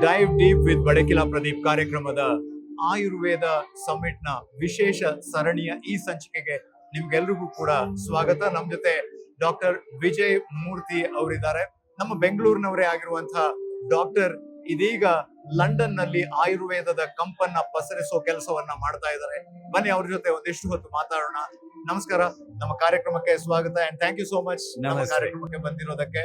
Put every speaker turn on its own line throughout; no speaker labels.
Dive deep with Badakila Pradeep ಕಾರ್ಯಕ್ರಮದ Ayurveda summit ನ ವಿಶೇಷ ಸರಣಿಯ ಈ ಸಂಚಿಕೆಗೆ ನಿಮ್ಗೆಲ್ರಿಗೂ ಕೂಡ ಸ್ವಾಗತ. ನಮ್ ಜೊತೆ ಡಾಕ್ಟರ್ ವಿಜಯ್ ಮೂರ್ತಿ ಅವರಿದ್ದಾರೆ. ನಮ್ಮ ಬೆಂಗಳೂರಿನವರೇ ಆಗಿರುವಂತಹ ಡಾಕ್ಟರ್ ಇದೀಗ ಲಂಡನ್ ನಲ್ಲಿ ಆಯುರ್ವೇದದ ಕಂಪನ್ನ ಪಸರಿಸೋ ಕೆಲಸವನ್ನ ಮಾಡ್ತಾ ಇದ್ದಾರೆ. ಬನ್ನಿ ಅವ್ರ ಜೊತೆ ಒಂದಿಷ್ಟು ಹೊತ್ತು ಮಾತಾಡೋಣ. ನಮಸ್ಕಾರ, ನಮ್ಮ ಕಾರ್ಯಕ್ರಮಕ್ಕೆ ಸ್ವಾಗತ and thank you so much ನಮ್ಮ ಕಾರ್ಯಕ್ರಮಕ್ಕೆ ಬಂದಿರೋದಕ್ಕೆ.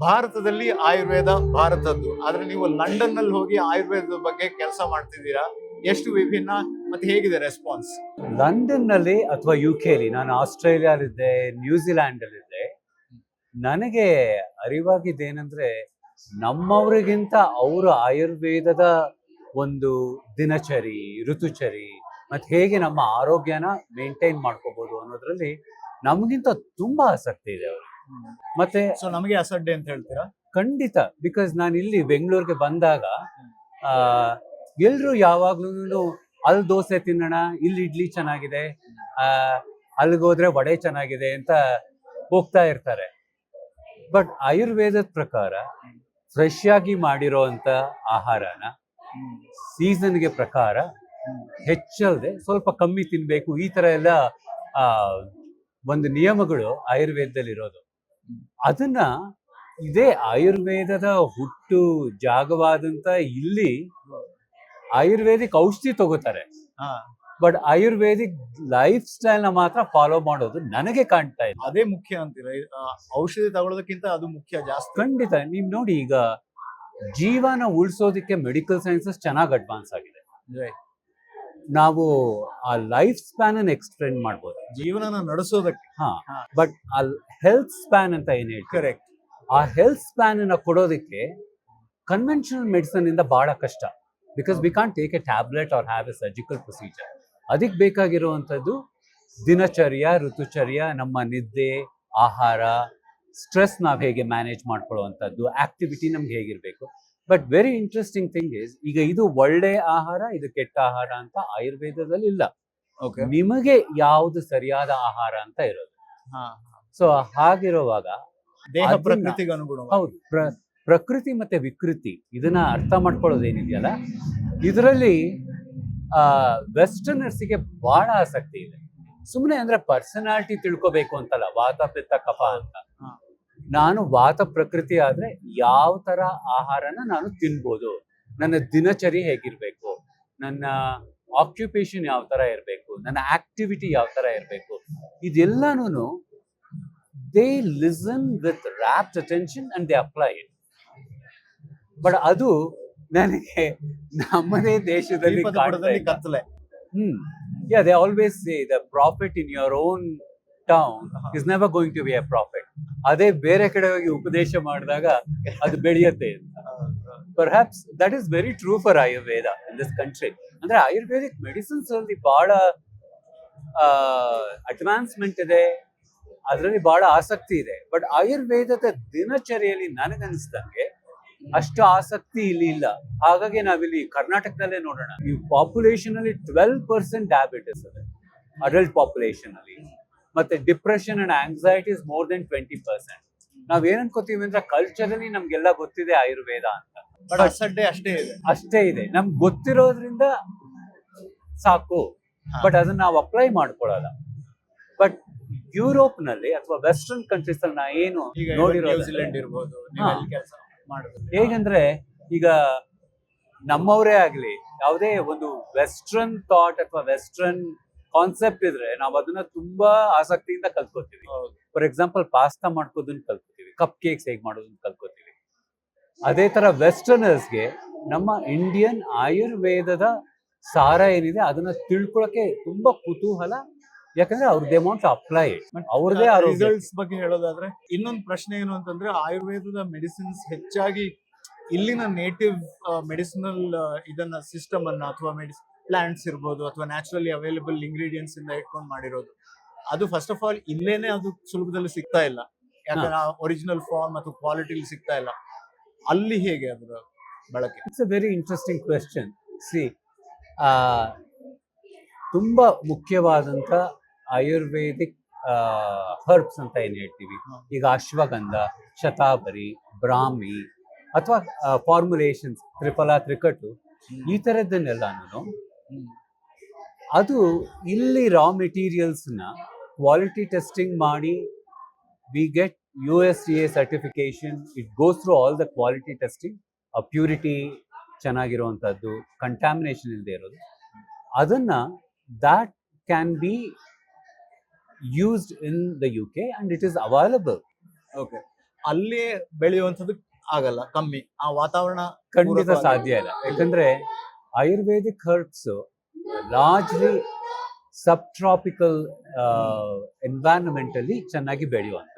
ಭಾರತದಲ್ಲಿ ಆಯುರ್ವೇದ ಭಾರತದ್ದು, ಆದ್ರೆ ನೀವು ಲಂಡನ್ ನಲ್ಲಿ ಹೋಗಿ ಆಯುರ್ವೇದದ ಬಗ್ಗೆ ಕೆಲಸ ಮಾಡ್ತಿದ್ದೀರಾ. ಎಷ್ಟು ವಿಭಿನ್ನ ಮತ್ತೆ ಹೇಗಿದೆ ರೆಸ್ಪಾನ್ಸ್?
ಲಂಡನ್ ನಲ್ಲಿ ಅಥವಾ UK ನಾನು ಆಸ್ಟ್ರೇಲಿಯಾಲಿದ್ದೆ, ನ್ಯೂಜಿಲ್ಯಾಂಡ್ ಅಲ್ಲಿದ್ದೆ. ನನಗೆ ಅರಿವಾಗಿದ್ದೇನೆಂದ್ರೆ ನಮ್ಮವರಿಗಿಂತ ಅವರು ಆಯುರ್ವೇದದ ಒಂದು ದಿನಚರಿ, ಋತುಚರಿ ಮತ್ತೆ ಹೇಗೆ ನಮ್ಮ ಆರೋಗ್ಯನ ಮೇಂಟೈನ್ ಮಾಡ್ಕೋಬಹುದು ಅನ್ನೋದ್ರಲ್ಲಿ ನಮಗಿಂತ ತುಂಬಾ ಆಸಕ್ತಿ ಇದೆ ಅವರು. ಮತ್ತೆ
ಸೊ ನಮಗೆ ಅಸಡ್ಡೆ ಅಂತ ಹೇಳ್ತೀರಾ?
ಖಂಡಿತ. ಬಿಕಾಸ್ ನಾನು ಇಲ್ಲಿ ಬೆಂಗಳೂರಿಗೆ ಬಂದಾಗ ಎಲ್ರು ಯಾವಾಗ್ಲೂ ಅಲ್ಲಿ ದೋಸೆ ತಿನ್ನೋಣ, ಇಲ್ಲಿ ಇಡ್ಲಿ ಚೆನ್ನಾಗಿದೆ, ಅಲ್ಲಿಗೋದ್ರೆ ವಡೆ ಚೆನ್ನಾಗಿದೆ ಅಂತ ಹೋಗ್ತಾ ಇರ್ತಾರೆ. ಬಟ್ ಆಯುರ್ವೇದದ ಪ್ರಕಾರ ಫ್ರೆಶ್ ಆಗಿ ಮಾಡಿರೋಂಥ ಆಹಾರನ ಸೀಸನ್ಗೆ ಪ್ರಕಾರ ಹೆಚ್ಚಲ್ಲದೆ ಸ್ವಲ್ಪ ಕಮ್ಮಿ ತಿನ್ಬೇಕು, ಈ ತರ ಎಲ್ಲ ಒಂದು ನಿಯಮಗಳು ಆಯುರ್ವೇದದಲ್ಲಿ ಇರೋದು. ಅದನ್ನ ಇದೇ ಆಯುರ್ವೇದದ ಹುಟ್ಟು ಜಾಗವಾದಂತ ಇಲ್ಲಿ ಆಯುರ್ವೇದಿಕ್ ಔಷಧಿ ತಗೋತಾರೆ. ಬಟ್ ಆಯುರ್ವೇದಿಕ್ ಲೈಫ್ ಸ್ಟೈಲ್ ನ ಮಾತ್ರ ಫಾಲೋ ಮಾಡೋದು ನನಗೆ ಕಾಣ್ತಾ ಇದೆ.
ಅದೇ ಮುಖ್ಯ ಅಂತೀರಾ? ಔಷಧಿ ತಗೊಳ್ಳೋದಕ್ಕಿಂತ ಅದು ಮುಖ್ಯ ಜಾಸ್ತಿ.
ಖಂಡಿತ. ನೀವ್ ನೋಡಿ, ಈಗ ಜೀವನ ಉಳಿಸೋದಿಕ್ಕೆ ಮೆಡಿಕಲ್ ಸೈನ್ಸಸ್ ಚೆನ್ನಾಗಿ ಅಡ್ವಾನ್ಸ್ ಆಗಿದೆ. ನಾವು ಆ ಲೈಫ್ ಸ್ಪ್ಯಾನ್ ಅನ್ನು ಎಕ್ಸ್ಟೆಂಡ್ ಮಾಡ್ಬೋದು,
ಜೀವನನ ನಡೆಸೋದಕ್ಕೆ.
ಬಟ್ ಆ ಹೆಲ್ತ್ ಸ್ಪ್ಯಾನ್ ಅಂತ ಏನ್ ಹೇಳ್ತೀವಿ,
ಕರೆಕ್ಟ್,
ಆ ಹೆಲ್ತ್ ಸ್ಪ್ಯಾನ್ ಅನ್ನ ಕೊಡೋದಕ್ಕೆ ಕನ್ವೆನ್ಷನಲ್ ಮೆಡಿಸನ್ ಇಂದ ಬಹಳ ಕಷ್ಟ. Because we can't take a tablet or have a surgical procedure. ಅದಕ್ಕೆ ಬೇಕಾಗಿರುವಂಥದ್ದು ದಿನಚರ್ಯ, ಋತುಚರ್ಯ, ನಮ್ಮ ನಿದ್ದೆ, ಆಹಾರ, ಸ್ಟ್ರೆಸ್ ನಾವು ಹೇಗೆ ಮ್ಯಾನೇಜ್ ಮಾಡ್ಕೊಳ್ಳುವಂಥದ್ದು, ಆಕ್ಟಿವಿಟಿ ನಮ್ಗೆ ಹೇಗಿರ್ಬೇಕು. But very interesting thing is, ಈಗ ಇದು ಒಳ್ಳೆ ಆಹಾರ, ಇದು ಕೆಟ್ಟ ಆಹಾರ ಅಂತ ಆಯುರ್ವೇದದಲ್ಲಿ ಇಲ್ಲ. ನಿಮಗೆ ಯಾವುದು ಸರಿಯಾದ ಆಹಾರ ಅಂತ ಇರೋದು. ಸೊ ಹಾಗಿರುವಾಗ
ದೇಹ ಪ್ರಕೃತಿಗೆ ಅನುಗುಣ.
ಹೌದು, ಪ್ರಕೃತಿ ಮತ್ತೆ ವಿಕೃತಿ ಇದನ್ನ ಅರ್ಥ ಮಾಡ್ಕೊಳ್ಳೋದೇನಿದೆಯಲ್ಲ, ಇದರಲ್ಲಿ ವೆಸ್ಟರ್ನರ್ಸಿಗೆ ಬಹಳ ಆಸಕ್ತಿ ಇದೆ. ಸುಮ್ಮನೆ ಅಂದ್ರೆ ಪರ್ಸನಾಲಿಟಿ ತಿಳ್ಕೊಬೇಕು ಅಂತಲ್ಲ, ವಾತ ಪಿತ್ತ ಕಫ ಅಂತ. ನಾನು ವಾತ ಪ್ರಕೃತಿ ಆದ್ರೆ ಯಾವ ತರ ಆಹಾರನ ನಾನು ತಿನ್ಬೋದು, ನನ್ನ ದಿನಚರಿ ಹೇಗಿರ್ಬೇಕು, ನನ್ನ ಆಕ್ಯುಪೇಷನ್ ಯಾವ ತರ ಇರಬೇಕು, ನನ್ನ ಆಕ್ಟಿವಿಟಿ ಯಾವ ತರ ಇರಬೇಕು, ಇದೆಲ್ಲಾನು they listen with rapt attention and they apply it. But ಅದು ನನಗೆ ನಮ್ಮದೇ ದೇಶದಲ್ಲಿ Yeah, they always say the prophet in your own town is never going to be a prophet. ಅದೇ ಬೇರೆ ಕಡೆ ಹೋಗಿ ಉಪದೇಶ ಮಾಡಿದಾಗ ಅದು ಬೆಳೆಯುತ್ತೆ ಅಂತ. Perhaps that is very true for Ayurveda in this country. ಅಂದ್ರೆ ಆಯುರ್ವೇದಿಕ್ ಮೆಡಿಸಿನ್ಸ್ ಅಲ್ಲಿ ಬಹಳ ಅಡ್ವಾನ್ಸ್ಮೆಂಟ್ ಇದೆ, ಅದರಲ್ಲಿ ಬಹಳ ಆಸಕ್ತಿ ಇದೆ. ಬಟ್ ಆಯುರ್ವೇದದ ದಿನಚರಿಯಲ್ಲಿ ನನಗನ್ಸ್ದಂಗೆ ಅಷ್ಟು ಆಸಕ್ತಿ ಇಲ್ಲಿ ಇಲ್ಲ. ಹಾಗಾಗಿ ನಾವಿಲ್ಲಿ ಕರ್ನಾಟಕದಲ್ಲೇ ನೋಡೋಣ, ಈ ಪಾಪ್ಯುಲೇಷನ್ ಅಲ್ಲಿ 12% ಡಯಾಬಿಟಿಸ್ ಇದೆ ಅಡಲ್ಟ್ ಪಾಪ್ಯುಲೇಷನ್ ಅಲ್ಲಿ. ಮತ್ತೆ depression and anxiety is more than 20%. ನಾವ್ ಏನ್ ಅನ್ಕೋತೀವಿ ಅಂದ್ರೆ ಕಲ್ಚರಲ್ಲಿ ನಮ್ಗೆಲ್ಲ ಗೊತ್ತಿದೆ ಆಯುರ್ವೇದ ಅಂತ.
ಬಟ್ ಅಷ್ಟೇ ಇದೆ ನಮ್ಗೆ
ಗೊತ್ತಿರೋದ್ರಿಂದ ಸಾಕು. ಬಟ್ ಅದನ್ನ ನಾವು ಅಪ್ಲೈ ಮಾಡ್ಕೊಳ್ಳಲ್ಲ. ಬಟ್ ಯುರೋಪ್ ನಲ್ಲಿ ಅಥವಾ ವೆಸ್ಟರ್ನ್ ಕಂಟ್ರೀಸ್ ಅಲ್ಲಿ ನಾ ಏನು ನೋಡಿರೋದು,
ನ್ಯೂಜಿಲೆಂಡ್ ಇರ್ಬೋದು,
ಹೇಗಂದ್ರೆ ಈಗ ನಮ್ಮವರೇ ಆಗ್ಲಿ, ಯಾವುದೇ ಒಂದು ವೆಸ್ಟರ್ನ್ ಥಾಟ್ ಅಥವಾ ವೆಸ್ಟರ್ನ್ ಕಾನ್ಸೆಪ್ಟ್ ಇದ್ರೆ ನಾವು ಅದನ್ನ ತುಂಬಾ ಆಸಕ್ತಿಯಿಂದ ಕಲ್ತ್ಕೋತೀವಿ. ಫಾರ್ ಎಕ್ಸಾಂಪಲ್ ಪಾಸ್ತಾ ಮಾಡ್ಕೋದನ್ನ ಕಲ್ತ್ಕೋತೀವಿ, ಕಪ್ ಕೇಕ್ಸ್ ಹೇಗ್ ಮಾಡೋದನ್ನ ಕಲ್ತ್ಕೋತೀವಿ. ಅದೇ ತರ ವೆಸ್ಟರ್ನರ್ಸ್ಗೆ ನಮ್ಮ ಇಂಡಿಯನ್ ಆಯುರ್ವೇದದ ಸಾರ ಏನಿದೆ ಅದನ್ನ ತಿಳ್ಕೊಳಕ್ಕೆ ತುಂಬಾ ಕುತೂಹಲ. ಯಾಕಂದ್ರೆ ಅವ್ರದೇ ಅಮೌಂಟ್ ಅಪ್ಲೈ ಅವ್ರದೇ
ರಿಸಲ್ಟ್ಸ್ ಬಗ್ಗೆ ಹೇಳೋದಾದ್ರೆ, ಇನ್ನೊಂದು ಪ್ರಶ್ನೆ ಏನು ಅಂತಂದ್ರೆ, ಆಯುರ್ವೇದದ ಮೆಡಿಸಿನ್ಸ್ ಹೆಚ್ಚಾಗಿ ಇಲ್ಲಿನ ನೇಟಿವ್ ಮೆಡಿಸಿನಲ್ ಇದನ್ನ ಸಿಸ್ಟಮ್ ಅನ್ನ ಅಥವಾ ಪ್ಲಾಂಟ್ಸ್ ಇರ್ಬೋದು ಅಥವಾ ನ್ಯಾಚುರಲಿ ಅವೈಲೇಬಲ್ ಇಂಗ್ರೀಡಿಯೆಂಟ್ಸ್ ಇಂದ ಇಟ್ಕೊಂಡು ಮಾಡಿರೋದು, ಅದು ಫಸ್ಟ್ ಆಫ್ ಆಲ್ ಇಲ್ಲೇನೆ ಅದು ಸುಲಭದಲ್ಲಿ ಸಿಗ್ತಾ ಇಲ್ಲ. ಯಾಕಂದ್ರೆ ಒರಿಜಿನಲ್ ಫಾರ್ಮ್ ಅಥವಾ ಕ್ವಾಲಿಟಿಲಿ ಸಿಗ್ತಾ ಇಲ್ಲ. ಅಲ್ಲಿ ಹೇಗೆ ಅದರ ಬಳಕೆ?
It's a very interesting question. C, ತುಂಬಾ ಮುಖ್ಯವಾದಂತ ಆಯುರ್ವೇದಿಕ್ ಹರ್ಬ್ಸ್ ಅಂತ ಏನ್ ಹೇಳ್ತೀವಿ, ಈಗ ಅಶ್ವಗಂಧ, ಶತಾವರಿ, ಬ್ರಾಹ್ಮಿ, ಅಥವಾ ಫಾರ್ಮುಲೇಷನ್ಸ್ ತ್ರಿಫಲ ತ್ರಿಕಟು ಈ ಥರದ್ದನ್ನೆಲ್ಲಾನು ಅದು ಇಲ್ಲಿ ರಾ ಮೆಟೀರಿಯಲ್ಸ್ನ ಕ್ವಾಲಿಟಿ ಟೆಸ್ಟಿಂಗ್ ಮಾಡಿ we get USDA certification. It goes through all the quality testing, purity ಚೆನ್ನಾಗಿರುವಂಥದ್ದು, ಕಂಟ್ಯಾಮಿನೇಷನ್ ಇಲ್ಲದೆ ಇರೋದು. ಅದನ್ನು that can be used in the UK and it is available.
Okay, ಅಲ್ಲೇ ಬೆಳೆಯುವಂಥದ್ದು ಆಗಲ್ಲ, ಕಮ್ಮಿ ಆ ವಾತಾವರಣ
ಖಂಡಿತ
ಪೂರಕವಾಗಿ-
ಸಾಧ್ಯ ಇಲ್ಲ. ಯಾಕಂದ್ರೆ ಆಯುರ್ವೇದಿಕ್ ಹರ್ಬ್ಸ್ ಲಾರ್ಜ್ಲಿ ಸಬ್ ಟ್ರಾಪಿಕಲ್ ಎನ್ವೈರನ್ಮೆಂಟ್ ಅಲ್ಲಿ ಚೆನ್ನಾಗಿ ಬೆಳೆಯುವಂಥದ್ದು.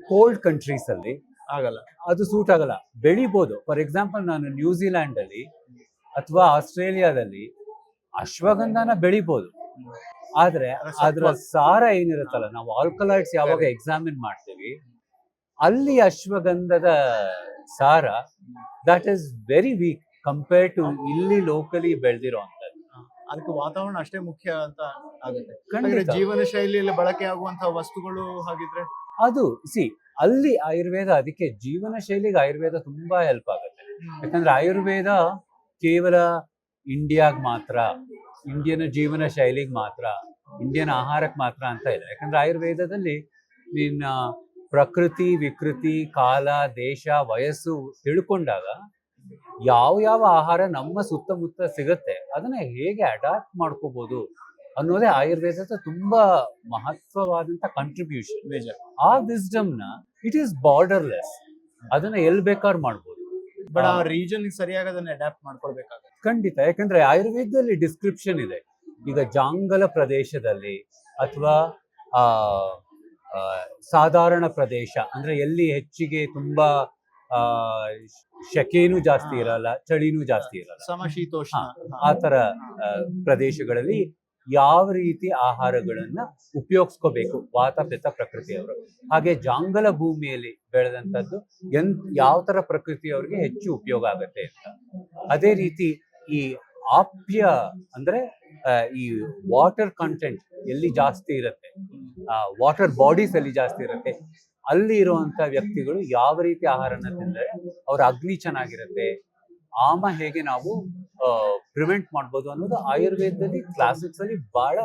ಕೋಲ್ಡ್ ಕಂಟ್ರೀಸ್ ಅಲ್ಲಿ
ಆಗಲ್ಲ.
ಅದು ಸೂಟ್ ಆಗಲ್ಲ. ಬೆಳಿಬೋದು. ಫಾರ್ ಎಕ್ಸಾಂಪಲ್, ನಾನು ನ್ಯೂಜಿಲ್ಯಾಂಡ್ ಅಲ್ಲಿ ಅಥವಾ ಆಸ್ಟ್ರೇಲಿಯಾದಲ್ಲಿ ಅಶ್ವಗಂಧನ ಬೆಳಿಬೋದು. ಆದ್ರೆ ಅದರ ಸಾರ ಏನಿರುತ್ತಲ್ಲ, ನಾವು ಆಲ್ಕಲಾಯ್ಡ್ಸ್ ಯಾವಾಗ ಎಕ್ಸಾಮಿನ್ ಮಾಡ್ತೀವಿ, ಅಲ್ಲಿ ಅಶ್ವಗಂಧದ ಸಾರ that is very weak compared to ಇಲ್ಲಿ ಲೋಕಲಿ ಬೆಳೆದಿರೋ ಅಂಥದ್ದು.
ಅದಕ್ಕೆ ವಾತಾವರಣ ಅಷ್ಟೇ ಮುಖ್ಯ ಅಂತ ಆಗುತ್ತೆ.
ಖಂಡಿತ.
ಜೀವನ ಶೈಲಿಯಲ್ಲಿ ಬಳಕೆ ಆಗುವಂತಹ ವಸ್ತುಗಳು ಹಾಗಿದ್ರೆ
ಅದು ಅಲ್ಲಿ ಆಯುರ್ವೇದ, ಅದಕ್ಕೆ ಜೀವನ ಶೈಲಿಗೆ ಆಯುರ್ವೇದ ತುಂಬಾ ಹೆಲ್ಪ್ ಆಗುತ್ತೆ. ಯಾಕಂದ್ರೆ ಆಯುರ್ವೇದ ಕೇವಲ ಇಂಡಿಯಾಗ್ ಮಾತ್ರ, ಇಂಡಿಯನ್ ಜೀವನ ಶೈಲಿಗೆ ಮಾತ್ರ, ಇಂಡಿಯನ್ ಆಹಾರಕ್ಕೆ ಮಾತ್ರ ಅಂತ ಇಲ್ಲ. ಯಾಕಂದ್ರೆ ಆಯುರ್ವೇದದಲ್ಲಿ ನಿನ್ನ ಪ್ರಕೃತಿ, ವಿಕೃತಿ, ಕಾಲ, ದೇಶ, ವಯಸ್ಸು ತಿಳ್ಕೊಂಡಾಗ ಯಾವ ಆಹಾರ ನಮ್ಮ ಸುತ್ತಮುತ್ತ ಸಿಗುತ್ತೆ ಅದನ್ನ ಹೇಗೆ ಅಡಾಪ್ಟ್ ಮಾಡ್ಕೋಬಹುದು ಅನ್ನೋದೇ ಆಯುರ್ವೇದದ ತುಂಬಾ ಮಹತ್ವವಾದಂತ ಕಾಂಟ್ರಿಬ್ಯೂಷನ್.
ನಿಜ.
ಆ ವಿಸ್ಡಮ್ನ ಇಟ್ ಈಸ್ ಬಾರ್ಡರ್ಲೆಸ್, ಅದನ್ನ ಎಲ್ಲಿ ಬೇಕಾದ್ರೂ ಮಾಡ್ಬೋದು.
ಬಟ್ ಆ ರೀಜನ್ ಸರಿಯಾಗಿ ಅದನ್ನ ಅಡ್ಯಾಪ್ಟ್ ಮಾಡ್ಕೊಳ್ಬೇಕಾಗುತ್ತೆ.
ಖಂಡಿತ. ಯಾಕಂದ್ರೆ ಆಯುರ್ವೇದದಲ್ಲಿ ಡಿಸ್ಕ್ರಿಪ್ಷನ್ ಇದೆ. ಈಗ ಜಾಂಗಲ ಪ್ರದೇಶದಲ್ಲಿ ಅಥವಾ ಆ ಸಾಧಾರಣ ಪ್ರದೇಶ ಅಂದ್ರೆ ಎಲ್ಲಿ ಹೆಚ್ಚಿಗೆ ತುಂಬಾ ಶೆಕೆನೂ ಜಾಸ್ತಿ ಇರಲ್ಲ, ಚಳಿನೂ ಜಾಸ್ತಿ ಇರಲ್ಲ,
ಸಮಶೀತೋಷ್ಣ
ಆ ತರ ಪ್ರದೇಶಗಳಲ್ಲಿ ಯಾವ ರೀತಿ ಆಹಾರಗಳನ್ನ ಉಪಯೋಗಿಸ್ಕೋಬೇಕು ವಾತ ಪಿತ್ತ ಪ್ರಕೃತಿಯವರು. ಹಾಗೆ ಜಾಂಗಲ ಭೂಮಿಯಲ್ಲಿ ಬೆಳೆದಂಥದ್ದು ಯಾವ ತರ ಪ್ರಕೃತಿಯವ್ರಿಗೆ ಹೆಚ್ಚು ಉಪಯೋಗ ಆಗುತ್ತೆ ಅಂತ. ಅದೇ ರೀತಿ ಈ ಆಪ್ಯ ಅಂದ್ರೆ ಈ ವಾಟರ್ ಕಂಟೆಂಟ್ ಎಲ್ಲಿ ಜಾಸ್ತಿ ಇರುತ್ತೆ, ವಾಟರ್ ಬಾಡೀಸ್ ಅಲ್ಲಿ ಜಾಸ್ತಿ ಇರುತ್ತೆ, ಅಲ್ಲಿ ಇರುವಂತ ವ್ಯಕ್ತಿಗಳು ಯಾವ ರೀತಿ ಆಹಾರನ ತಿಂದರೆ ಅವ್ರ ಅಗ್ನಿ ಚೆನ್ನಾಗಿರುತ್ತೆ, ಆಮ ಹೇಗೆ ನಾವು ಪ್ರಿವೆಂಟ್ ಮಾಡ್ಬೋದು ಅನ್ನೋದು ಆಯುರ್ವೇದದಲ್ಲಿ ಕ್ಲಾಸಿಕ್ಸ್ ಅಲ್ಲಿ ಬಹಳ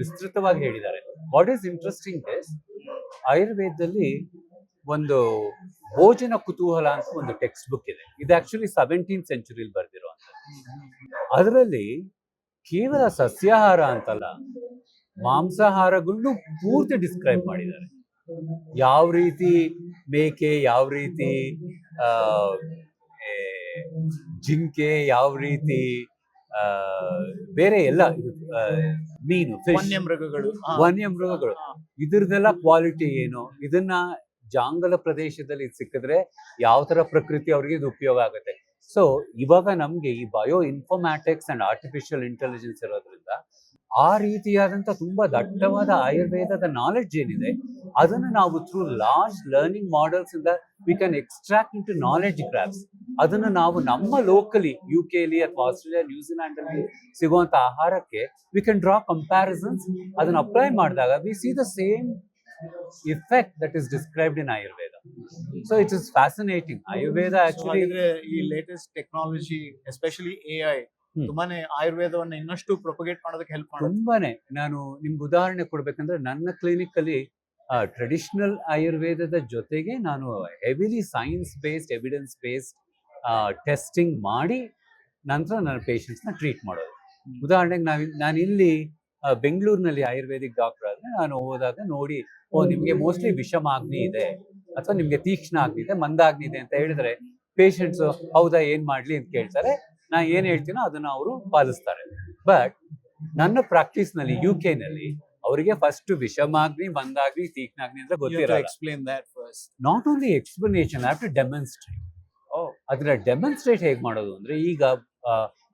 ವಿಸ್ತೃತವಾಗಿ ಹೇಳಿದ್ದಾರೆ. ವಾಟ್ ಈಸ್ ಇಂಟ್ರೆಸ್ಟಿಂಗ್ ಇಸ್, ಆಯುರ್ವೇದದಲ್ಲಿ ಒಂದು ಭೋಜನ ಕುತೂಹಲ ಅಂತ ಒಂದು ಟೆಕ್ಸ್ಟ್ ಬುಕ್ ಇದೆ. ಇದು ಆಕ್ಚುಲಿ 17th ಸೆಂಚುರಿಲಿ ಬರ್ದಿರುವಂಥದ್ದು. ಅದರಲ್ಲಿ ಕೇವಲ ಸಸ್ಯಾಹಾರ ಅಂತಲ್ಲ, ಮಾಂಸಾಹಾರಗಳನ್ನು ಪೂರ್ತಿ ಡಿಸ್ಕ್ರೈಬ್ ಮಾಡಿದ್ದಾರೆ. ಯಾವ ರೀತಿ ಮೇಕೆ, ಯಾವ ರೀತಿ ಜಿಂಕೆ, ಯಾವ ರೀತಿ ಬೇರೆ ಎಲ್ಲ ಮೀನು,
ವನ್ಯಮೃಗಗಳು
ವನ್ಯಮೃಗಗಳು, ಇದ್ರದೆಲ್ಲ ಕ್ವಾಲಿಟಿ ಏನು, ಇದನ್ನ ಜಾಂಗಲ ಪ್ರದೇಶದಲ್ಲಿ ಸಿಕ್ಕಿದ್ರೆ ಯಾವ ತರ ಪ್ರಕೃತಿ ಅವ್ರಿಗೆ ಇದು ಉಪಯೋಗ ಆಗುತ್ತೆ. ಸೊ ಇವಾಗ ನಮ್ಗೆ ಈ bio informatics and artificial intelligence ಇರೋದ್ರಿಂದ ಆ ರೀತಿಯಾದಂತ ತುಂಬಾ ದಟ್ಟವಾದ ಆಯುರ್ವೇದದ ನಾಲೆಡ್ಜ್ ಏನಿದೆ ಅದನ್ನ ನಾವು ಥ್ರೂ ಲಾರ್ಜ್ ಲರ್ನಿಂಗ್ ಮಾಡೆಲ್ಸ್ ಇಂದ we can extract into knowledge graphs. ಅದನ್ನ ನಾವು ನಮ್ಮ ಲೋಕಲಿ UK ಅಲ್ಲಿ ಅಥವಾ ಆಸ್ಟ್ರೇಲಿಯಾ, ನ್ಯೂಜಿಲ್ಯಾಂಡ್ ಅಲ್ಲಿ ಸಿಗುವಂತ ಆಹಾರಕ್ಕೆ ವಿ ಕ್ಯಾನ್ ಡ್ರಾ ಕಂಪ್ಯಾರಿಸನ್ಸ್. ಅದನ್ನ ಅಪ್ಲೈ ಮಾಡಿದಾಗ we see the same effect that is described in Ayurveda. So it is fascinating. Ayurveda actually
ಈ ಲೇಟೆಸ್ಟ್ ಟೆಕ್ನಾಲಜಿ ಎಸ್ಪೆಷಲಿ AI ತುಂಬಾನೇ ಆಯುರ್ವೇದವನ್ನ ಇನ್ನಷ್ಟು ಪ್ರೊಪಗೇಟ್ ಮಾಡೋದಕ್ಕೆ ಹೆಲ್ಪ್ ಮಾಡುತ್ತೆ.
ತುಂಬಾನೇ. ನಾನು ನಿಮ್ಗೆ ಉದಾಹರಣೆ ಕೊಡ್ಬೇಕಂದ್ರೆ ನನ್ನ ಕ್ಲಿನಿಕ್ ಅಲ್ಲಿ ಟ್ರೆಡಿಷನಲ್ ಆಯುರ್ವೇದದ ಜೊತೆಗೆ ನಾನು heavily science based, evidence based testing ಮಾಡಿ ನಂತರ ನನ್ನ ಪೇಷಂಟ್ಸ್ನ ಟ್ರೀಟ್ ಮಾಡೋದು. ಉದಾಹರಣೆಗೆ ನಾನು ಇಲ್ಲಿ ಬೆಂಗಳೂರಿನಲ್ಲಿ ಆಯುರ್ವೇದಿಕ್ ಡಾಕ್ಟರ್ ಆದ್ರೆ ನಾನು ಹೋದಾಗ ನೋಡಿ, ನಿಮ್ಗೆ ಮೋಸ್ಟ್ಲಿ ವಿಷಮಾಗ್ನಿ ಇದೆ ಅಥವಾ ನಿಮ್ಗೆ ತೀಕ್ಷ್ಣ ಆಗ್ನಿ ಇದೆ, ಮಂದಾಗ್ನಿ ಇದೆ ಅಂತ ಹೇಳಿದ್ರೆ ಪೇಷಂಟ್ಸ್ ಹೌದಾ ಏನ್ ಮಾಡ್ಲಿ ಅಂತ ಕೇಳ್ತಾರೆ. ನಾ ಏನ್ ಹೇಳ್ತೀನೋ ಅದನ್ನ ಅವರು ಪಾಲಿಸ್ತಾರೆ. ಬಟ್ ನನ್ನ ಪ್ರಾಕ್ಟೀಸ್ ನಲ್ಲಿ UK ನಲ್ಲಿ ಅವರಿಗೆ ಫಸ್ಟ್ ವಿಷಮಾಗ್ನಿ, ಮಂದಾಗ್ನಿ, ತೀಕ್ಷ್ಣಾಗ್ನಿ ಅಂದ್ರೆ ಗೊತ್ತಿರಲ್ಲ.
Explain that first.
Not only explanation, I have to demonstrate. ಅದನ್ನ ಡೆಮಾನ್ಸ್ಟ್ರೇಟ್ ಹೇಗೆ ಮಾಡೋದು ಅಂದ್ರೆ, ಈಗ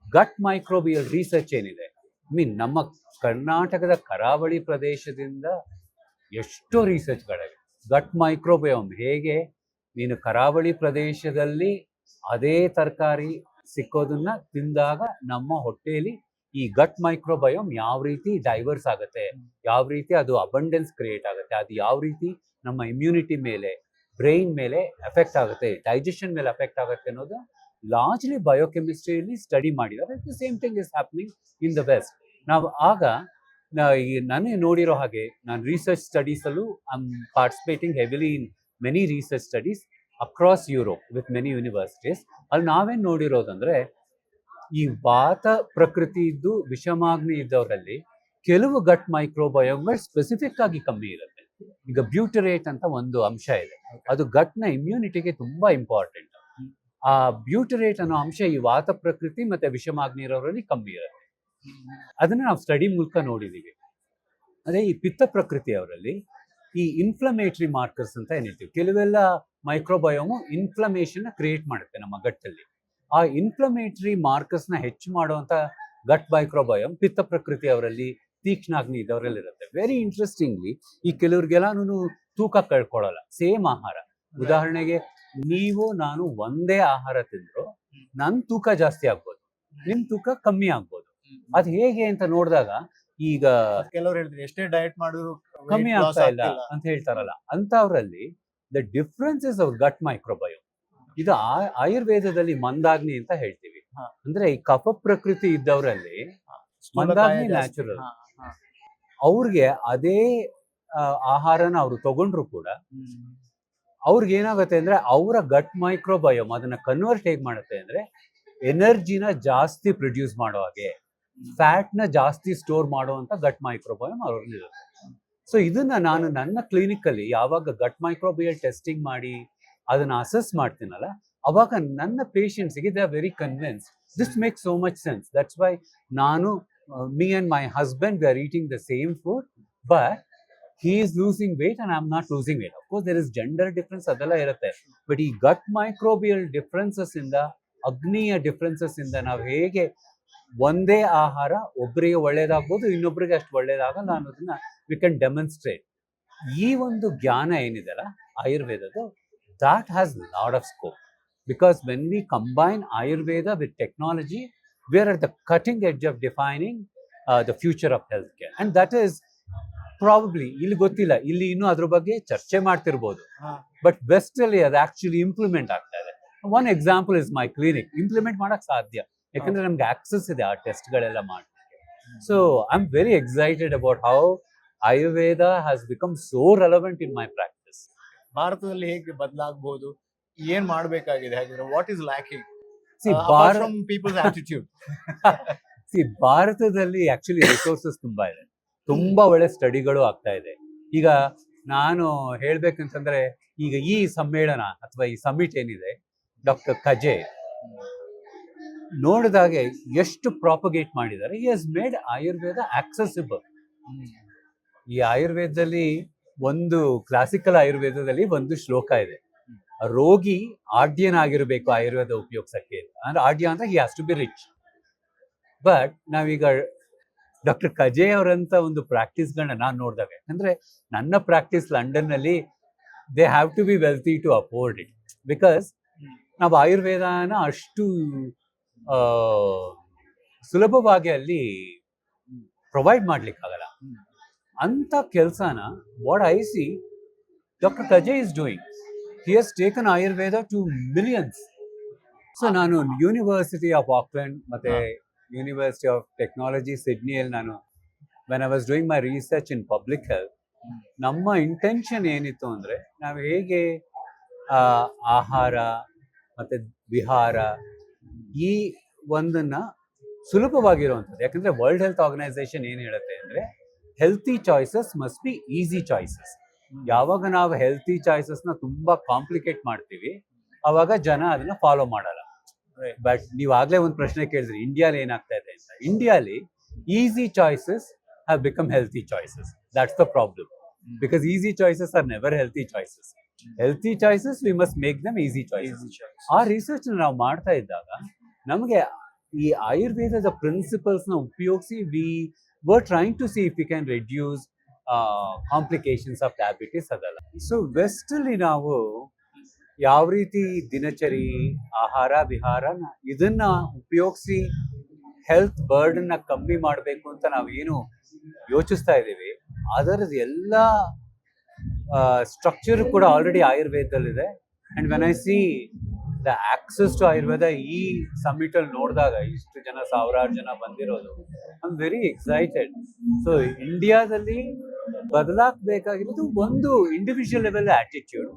ಗಟ್ ಮೈಕ್ರೋಬಿಯಲ್ ರಿಸರ್ಚ್ ಏನಿದೆ, ನಮ್ಮ ಕರ್ನಾಟಕದ ಕರಾವಳಿ ಪ್ರದೇಶದಿಂದ ಎಷ್ಟೋ ರಿಸರ್ಚ್ಗಳಿವೆ. ಗಟ್ ಮೈಕ್ರೋಬಯೋಮ್ ಹೇಗೆ ನೀನು ಕರಾವಳಿ ಪ್ರದೇಶದಲ್ಲಿ ಅದೇ ತರಕಾರಿ ಸಿಕ್ಕೋದನ್ನ ತಿಂದಾಗ ನಮ್ಮ ಹೊಟ್ಟೆಯಲ್ಲಿ ಈ ಗಟ್ ಮೈಕ್ರೋಬಯೋಮ್ ಯಾವ ರೀತಿ ಡೈವರ್ಸ್ ಆಗುತ್ತೆ, ಯಾವ ರೀತಿ ಅದು ಅಬಂಡೆನ್ಸ್ ಕ್ರಿಯೇಟ್ ಆಗುತ್ತೆ, ಅದು ಯಾವ ರೀತಿ ನಮ್ಮ ಇಮ್ಯುನಿಟಿ ಮೇಲೆ, ಬ್ರೈನ್ ಮೇಲೆ ಎಫೆಕ್ಟ್ ಆಗುತ್ತೆ, ಡೈಜೆಷನ್ ಮೇಲೆ ಎಫೆಕ್ಟ್ ಆಗುತ್ತೆ ಅನ್ನೋದು ಲಾರ್ಜ್ಲಿ ಬಯೋಕೆಮಿಸ್ಟ್ರಿಯಲ್ಲಿ ಸ್ಟಡಿ ಮಾಡಿದ್ದಾರೆ. The same thing is happening in the west. ನಾವು ಆಗ ನನಗೆ ನೋಡಿರೋ ಹಾಗೆ, ನಾನು ರಿಸರ್ಚ್ ಸ್ಟಡೀಸಲ್ಲೂ I am participating heavily in many research studies across Europe with many universities. ಅಲ್ಲಿ ನಾವೇನು ನೋಡಿರೋದಂದ್ರೆ, ಈ ವಾತ ಪ್ರಕೃತಿ ಇದ್ದು ವಿಷಮಾಗ್ನಿ ಇದ್ದವರಲ್ಲಿ ಕೆಲವು ಗಟ್ ಮೈಕ್ರೋಬಯೋಮ್ಗಳು ಸ್ಪೆಸಿಫಿಕ್ ಆಗಿ ಕಮ್ಮಿ ಇರುತ್ತೆ. ಈಗ ಬ್ಯೂಟರೇಟ್ ಅಂತ ಒಂದು ಅಂಶ ಇದೆ, ಅದು ಗಟ್ನ ಇಮ್ಯುನಿಟಿಗೆ ತುಂಬಾ ಇಂಪಾರ್ಟೆಂಟ್. ಆ ಬ್ಯೂಟರೇಟ್ ಅನ್ನೋ ಅಂಶ ಈ ವಾತ ಪ್ರಕೃತಿ ಮತ್ತೆ ವಿಷಮಾಗ್ನಿ ಇರೋರಲ್ಲಿ ಕಮ್ಮಿ ಇರುತ್ತೆ. ಅದನ್ನ ನಾವು ಸ್ಟಡಿ ಮೂಲಕ ನೋಡಿದೀವಿ. ಅದೇ ಈ ಪಿತ್ತ ಪ್ರಕೃತಿಯವರಲ್ಲಿ ಈ ಇನ್ಫ್ಲಮೇಟರಿ ಮಾರ್ಕರ್ಸ್ ಅಂತ ಏನಿರ್ತೀವಿ, ಕೆಲವೆಲ್ಲ ಮೈಕ್ರೋಬಯೋಮು ಇನ್ಫ್ಲಮೇಷನ್ ಕ್ರಿಯೇಟ್ ಮಾಡುತ್ತೆ ನಮ್ಮ ಗಟ್ಟಲ್ಲಿ. ಆ ಇನ್ಫ್ಲಮೇಟರಿ ಮಾರ್ಕರ್ಸ್ ನ ಹೆಚ್ಚು ಮಾಡುವಂತ ಗಟ್ ಮೈಕ್ರೋಬಯೋಮ್ ಪಿತ್ತ ಪ್ರಕೃತಿಯವರಲ್ಲಿ, ತೀಕ್ಷ್ಣಾಗ್ನಿ ಇದ್ದವರಲ್ಲಿ ಇರುತ್ತೆ. ವೆರಿ ಇಂಟ್ರೆಸ್ಟಿಂಗ್ಲಿ, ಈ ಕೆಲವ್ರಿಗೆಲ್ಲಾನು ತೂಕ ಕಳ್ಕೊಳ್ಳಲ್ಲ, ಸೇಮ್ ಆಹಾರ. ಉದಾಹರಣೆಗೆ ನೀವು ನಾನು ಒಂದೇ ಆಹಾರ ತಿಂದ್ರು ನನ್ ತೂಕ ಜಾಸ್ತಿ ಆಗ್ಬೋದು, ನಿಮ್ ತೂಕ ಕಮ್ಮಿ ಆಗ್ಬೋದು. ಅದ್ ಹೇಗೆ ಅಂತ ನೋಡಿದಾಗ, ಈಗ
ಕೆಲವ್ರು ಹೇಳಿದ್ರೆ ಎಷ್ಟೇ ಡಯಟ್ ಮಾಡಿದ್ರು
ಕಮ್ಮಿ ಆಗ್ತಾ ಇಲ್ಲ ಅಂತ ಹೇಳ್ತಾರಲ್ಲ, ಅಂತವ್ರಲ್ಲಿ the difference is our gut microbiome. ಇದು ಆಯುರ್ವೇದದಲ್ಲಿ ಮಂದಾಗ್ನಿ ಅಂತ ಹೇಳ್ತೀವಿ. ಅಂದ್ರೆ ಈ ಕಫ ಪ್ರಕೃತಿ ಇದ್ದವರಲ್ಲಿ ಮಂದಾಗ್ನಿ ನ್ಯಾಚುರಲ್. ಅವ್ರಿಗೆ ಅದೇ ಆಹಾರನ ಅವ್ರು ತಗೊಂಡ್ರು ಕೂಡ ಅವ್ರಿಗೆ ಏನಾಗುತ್ತೆ ಅಂದ್ರೆ, ಅವರ ಗಟ್ ಮೈಕ್ರೋಬಯೋಮ್ ಅದನ್ನ ಕನ್ವರ್ಟ್ ಹೇಗ್ ಮಾಡುತ್ತೆ ಅಂದ್ರೆ, ಎನರ್ಜಿನ ಜಾಸ್ತಿ ಪ್ರೊಡ್ಯೂಸ್ ಮಾಡೋ ಹಾಗೆ, ಫ್ಯಾಟ್ ನ ಜಾಸ್ತಿ ಸ್ಟೋರ್ ಮಾಡುವಂತ ಗಟ್ ಮೈಕ್ರೋಬಯೋಮ್ ಅವ್ರಲ್ಲಿ ಇರುತ್ತೆ. ಸೊ ಇದನ್ನ ನಾನು ನನ್ನ ಕ್ಲಿನಿಕ್ ಅಲ್ಲಿ ಯಾವಾಗ ಗಟ್ ಮೈಕ್ರೋಬಿಯಲ್ ಟೆಸ್ಟಿಂಗ್ ಮಾಡಿ ಅದನ್ನ ಅಸೆಸ್ ಮಾಡ್ತೀನಲ್ಲ, ಅವಾಗ ನನ್ನ ಪೇಷಂಟ್ಸ್ಗೆ they are very convince this make so much sense. That's why ನಾನು, me and my husband, we are eating the same food, but he is losing weight and I am not losing weight. Of course there is gender difference adala irutte, but ee gut microbial differences inda, agniya differences inda ನಾವು ಹೇಗೆ ಒಂದೇ ಆಹಾರ ಒಬ್ಬರಿಗೆ ಒಳ್ಳೇದಾಗ್ಬೋದು, ಇನ್ನೊಬ್ಬರಿಗೆ ಅಷ್ಟು ಒಳ್ಳೇದಾಗಲ್ಲ ಅನ್ನೋದನ್ನ we can demonstrate. ಈ ಒಂದು ಜ್ಞಾನ ಏನಿದೆಲ್ಲ ಆಯುರ್ವೇದದ್ದು, that has lot of scope, because when we combine Ayurveda with technology, we are at the cutting edge of defining the future of healthcare, and that is probably ಇಲ್ಲಿ ಗೊತ್ತಿಲ್ಲ, ಇಲ್ಲಿ ಇನ್ನೂ ಅದ್ರ ಬಗ್ಗೆ ಚರ್ಚೆ ಮಾಡ್ತಿರ್ಬೋದು, ಬಟ್ ವೆಸ್ಟ್ ಅಲ್ಲಿ ಅದು ಆಕ್ಚುಲಿ ಇಂಪ್ಲಿಮೆಂಟ್ ಆಗ್ತಾ ಇದೆ. One example is my clinic. Implement ಮಾಡಕ್ ಸಾಧ್ಯ, ಯಾಕಂದ್ರೆ ನಮ್ಗೆ ಆಕ್ಸೆಸ್ ಇದೆ ಆ ಟೆಸ್ಟ್ ಗಳೆಲ್ಲ ಮಾಡಲಿಕ್ಕೆ. So I am very excited about how Ayurveda has become so relevant in my practice.
ಭಾರತದಲ್ಲಿ ಹೇಗೆ ಬದಲಾಗಬಹುದು, ಏನ್ ಮಾಡ್ಬೇಕಾಗಿದೆ, ಹಾಗಿದ್ರೆ what is lacking from people's attitude?
ಭಾರತದಲ್ಲಿ ಆಕ್ಚುಲಿ ರಿಸೋರ್ಸಸ್ ತುಂಬಾ ಇದೆ, ತುಂಬಾ ಒಳ್ಳೆ ಸ್ಟಡಿಗಳು ಆಗ್ತಾ ಇದೆ. ಈಗ ನಾನು ಹೇಳ್ಬೇಕಂತಂದ್ರೆ, ಈಗ ಈ ಸಮ್ಮೇಳನ ಅಥವಾ ಈ ಸಮಿಟ್ ಏನಿದೆ, ಡಾಕ್ಟರ್ ಕಜೆ ನೋಡಿದಾಗೆ ಎಷ್ಟು ಪ್ರಾಪಗೇಟ್ ಮಾಡಿದ್ದಾರೆ. ಹಿ ಹಸ್ ಮೇಡ್ ಆಯುರ್ವೇದ ಆಕ್ಸೆಸಿಬಲ್. ಈ ಆಯುರ್ವೇದದಲ್ಲಿ ಒಂದು ಕ್ಲಾಸಿಕಲ್ ಆಯುರ್ವೇದದಲ್ಲಿ ಒಂದು ಶ್ಲೋಕ ಇದೆ, ರೋಗಿ ಆಡ್ಯನಾಗಿರ್ಬೇಕು ಆಯುರ್ವೇದ ಉಪಯೋಗಿಸಕ್ಕೆ. ಅಂದ್ರೆ ಆಡ್ಯ ಅಂದ್ರೆ he has to be rich. But ನಾವೀಗ ಡಾಕ್ಟರ್ ಕಜೆ ಅವರಂತ ಒಂದು ಪ್ರಾಕ್ಟೀಸ್ಗಳನ್ನ ನಾನು ನೋಡಿದಾಗ, ಯಾಕಂದ್ರೆ ನನ್ನ ಪ್ರಾಕ್ಟೀಸ್ ಲಂಡನ್ ನಲ್ಲಿ, they have to be wealthy to afford it, because ನಾವು ಆಯುರ್ವೇದನ ಅಷ್ಟು ಸುಲಭವಾಗಿ ಅಲ್ಲಿ ಪ್ರೊವೈಡ್ ಮಾಡ್ಲಿಕ್ಕಾಗಲ್ಲ. ಅಂತ ಕೆಲಸನ what I see doctor Kaje is doing. He has taken Ayurveda to millions. So ನಾನು ಯೂನಿವರ್ಸಿಟಿ ಆಫ್ ಆಕ್ಲೆಂಡ್ ಮತ್ತೆ ಯೂನಿವರ್ಸಿಟಿ ಆಫ್ ಟೆಕ್ನಾಲಜಿ ಸಿಡ್ನಿಯಲ್ಲಿ ನಾನು, when I was doing my research in public health, ನಮ್ಮ ಇಂಟೆನ್ಷನ್ ಏನಿತ್ತು ಅಂದ್ರೆ, ನಾವು ಹೇಗೆ ಆಹಾರ ಮತ್ತೆ ವಿಹಾರ ಈ ಒಂದನ್ನ ಸುಲಭವಾಗಿರುವಂಥದ್ದು, ಯಾಕಂದ್ರೆ ವರ್ಲ್ಡ್ ಹೆಲ್ತ್ ಆರ್ಗನೈಸೇಷನ್ ಏನ್ ಹೇಳುತ್ತೆ ಅಂದ್ರೆ, healthy choices must be easy choices. ಯಾವಾಗ ನಾವು ಹೆಲ್ತಿ ಚಾಯ್ಸಸ್ ನ ತುಂಬಾ ಕಾಂಪ್ಲಿಕೇಟ್ ಮಾಡ್ತೀವಿ, ಅವಾಗ ಜನ ಅದನ್ನ ಫಾಲೋ ಮಾಡಲ್ಲ. ಬಟ್ ನೀವು ಆಗ್ಲೇ ಒಂದು ಪ್ರಶ್ನೆ ಕೇಳಿದ್ರಿ, ಇಂಡಿಯಾಲಿ ಏನಾಗ್ತಾ ಇದೆ ಅಂತ. ಇಂಡಿಯಾಲಿ easy choices have become healthy choices. That's the problem, because easy choices are never healthy choices. Healthy choices we must make them easy choices. ಆ ರಿಸರ್ಚ್ ನಾವು ಮಾಡ್ತಾ ಇದ್ದಾಗ ನಮಗೆ ಈ ಆಯುರ್ವೇದದ ಪ್ರಿನ್ಸಿಪಲ್ಸ್ ನ ಉಪಯೋಗಿಸಿ we were trying to see if we can reduce complications of diabetes ಅದಲ್ಲ. ಸೊ ವೆಸ್ಟ್ ಅಲ್ಲಿ ನಾವು ಯಾವ ರೀತಿ ದಿನಚರಿ, ಆಹಾರ ವಿಹಾರ ಇದನ್ನ ಉಪಯೋಗಿಸಿ ಹೆಲ್ತ್ ಬರ್ಡನ್ ನ ಕಮ್ಮಿ ಮಾಡಬೇಕು ಅಂತ ನಾವು ಏನು ಯೋಚಿಸ್ತಾ ಇದ್ದೀವಿ, ಅದರದ್ದು ಎಲ್ಲ ಸ್ಟ್ರಕ್ಚರ್ ಕೂಡ ಆಲ್ರೆಡಿ ಆಯುರ್ವೇದದಲ್ಲಿದೆ. And when I see the access to Ayurveda ಈ ಸಮಿಟ್ ಅಲ್ಲಿ ನೋಡಿದಾಗ ಇಷ್ಟು ಜನ ಸಾವಿರಾರು ಜನ ಬಂದಿರೋದು, I am very excited. So ಇಂಡಿಯಾದಲ್ಲಿ ಬದಲಾಗಬೇಕಾಗಿರೋದು ಒಂದು ಇಂಡಿವಿಜುವಲ್ ಲೆವೆಲ್ ಆಟಿಟ್ಯೂಡ್.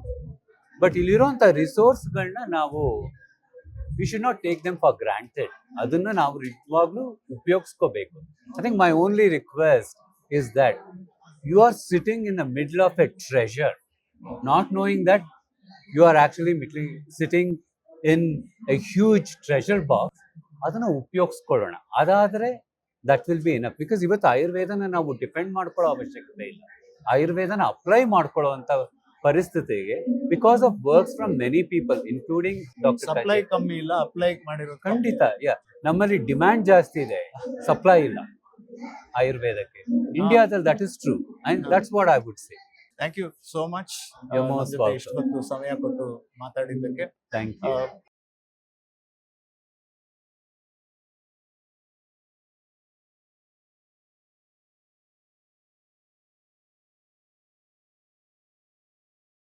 ಬಟ್ ಇಲ್ಲಿರುವಂತ ರಿಸೋರ್ಸ್ಗಳನ್ನ ನಾವು we should not take them for granted. ಅದನ್ನ ನಾವು ನಿಜವಾಗ್ಲೂ ಉಪಯೋಗಿಸ್ಕೋಬೇಕು. I think my only request is that you are sitting in the middle of a treasure, not knowing that you are actually sitting in a huge treasure box. ಅದನ್ನ ಉಪಯೋಗಿಸ್ಕೊಳ್ಳೋಣ. ಅದಾದ್ರೆ that will be enough. Because ಇವತ್ತು ಆಯುರ್ವೇದನ ನಾವು depend ಮಾಡ್ಕೊಳ್ಳೋ ಅವಶ್ಯಕತೆ ಇಲ್ಲ. ಆಯುರ್ವೇದನ apply ಮಾಡ್ಕೊಳ್ಳುವಂತ ಪರಿಸ್ಥಿತಿಗೆ because of works from many people including
supply ಕಮ್ಮಿ ಇಲ್ಲ, ಅಪ್ಲೈ ಮಾಡಿರೋ
ಖಂಡಿತ. ನಮ್ಮಲ್ಲಿ ಡಿಮ್ಯಾಂಡ್ ಜಾಸ್ತಿ ಇದೆ, ಸಪ್ಲೈ ಇಲ್ಲ ಆಯುರ್ವೇದಕ್ಕೆ. ಇಂಡಿಯಾದಲ್ಲಿ that is true and that's what I would say.
Thank you so much.
You're most welcome.
ಇಷ್ಟು ಹೊತ್ತು ಸಮಯ ಕೊಟ್ಟು ಮಾತಾಡಿದ್ದಕ್ಕೆ.
Thank you.